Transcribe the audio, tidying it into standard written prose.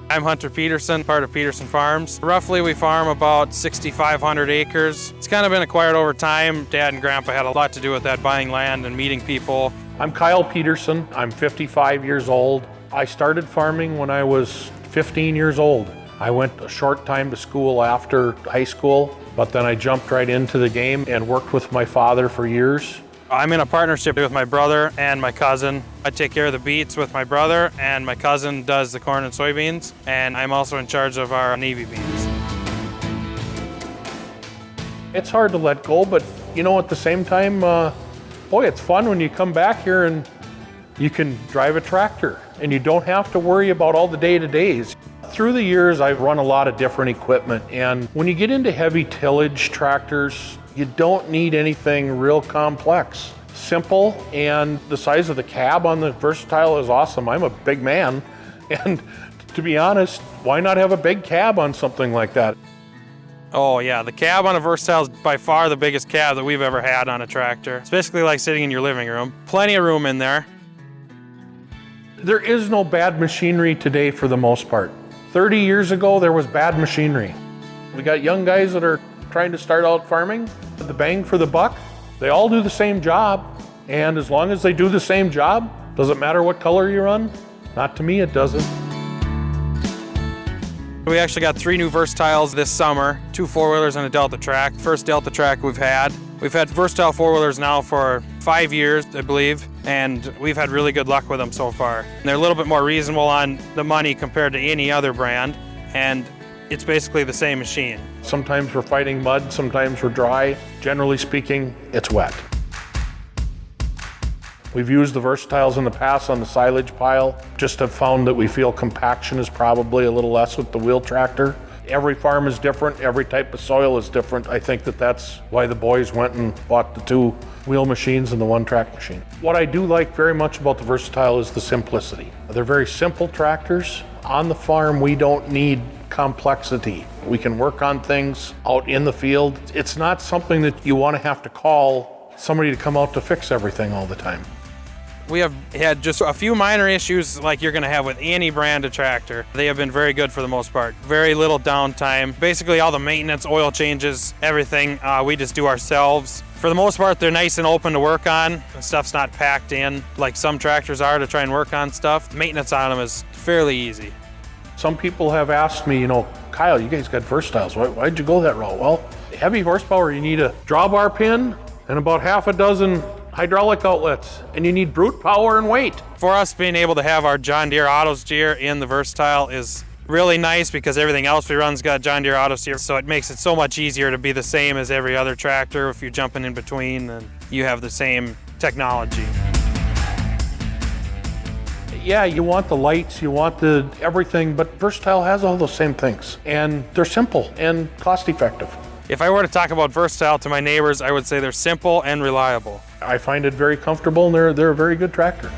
I'm Hunter Peterson, part of Peterson Farms. Roughly we farm about 6,500 acres. It's kind of been acquired over time. Dad and Grandpa had a lot to do with that, buying land and meeting people. I'm Kyle Peterson. I'm 55 years old. I started farming when I was 15 years old. I went a short time to school after high school, but then I jumped right into the game and worked with my father for years. I'm in a partnership with my brother and my cousin. I take care of the beets with my brother, and my cousin does the corn and soybeans, and I'm also in charge of our navy beans. It's hard to let go, but at the same time, boy, it's fun when you come back here and you can drive a tractor and you don't have to worry about all the day-to-days. Through the years, I've run a lot of different equipment, and when you get into heavy tillage tractors, you don't need anything real complex. Simple, and the size of the cab on the Versatile is awesome. I'm a big man, and to be honest, why not have a big cab on something like that? Oh yeah, the cab on a Versatile is by far the biggest cab that we've ever had on a tractor. It's basically like sitting in your living room. Plenty of room in there. There is no bad machinery today for the most part. 30 years ago, there was bad machinery. We got young guys that are trying to start out farming. The bang for the buck, they all do the same job. And as long as they do the same job, doesn't matter what color you run? Not to me, it doesn't. We actually got 3 new Versatiles this summer, 2 four-wheelers and a Delta Track. First Delta Track we've had. We've had Versatile four-wheelers now for 5 years, I believe, and we've had really good luck with them so far. And they're a little bit more reasonable on the money compared to any other brand, and it's basically the same machine. Sometimes we're fighting mud, sometimes we're dry. Generally speaking, it's wet. We've used the Versatiles in the past on the silage pile. Just have found that we feel compaction is probably a little less with the wheel tractor. Every farm is different, every type of soil is different. I think that's why the boys went and bought the 2 wheel machines and the 1 track machine. What I do like very much about the Versatile is the simplicity. They're very simple tractors. On the farm, we don't need complexity. We can work on things out in the field. It's not something that you want to have to call somebody to come out to fix everything all the time. We have had just a few minor issues like you're going to have with any brand of tractor. They have been very good for the most part. Very little downtime. Basically all the maintenance, oil changes, everything, we just do ourselves. For the most part, they're nice and open to work on. The stuff's not packed in like some tractors are to try and work on stuff. Maintenance on them is fairly easy. Some people have asked me, Kyle, you guys got Versatiles. Why'd you go that route? Well, heavy horsepower, you need a drawbar pin and about half a dozen hydraulic outlets, and you need brute power and weight. For us, being able to have our John Deere auto steer in the Versatile is really nice because everything else we run's got John Deere auto steer, so it makes it so much easier to be the same as every other tractor. If you're jumping in between, and you have the same technology. Yeah, you want the lights, you want the everything, but Versatile has all those same things, and they're simple and cost effective. If I were to talk about Versatile to my neighbors, I would say they're simple and reliable. I find it very comfortable, and they're a very good tractor.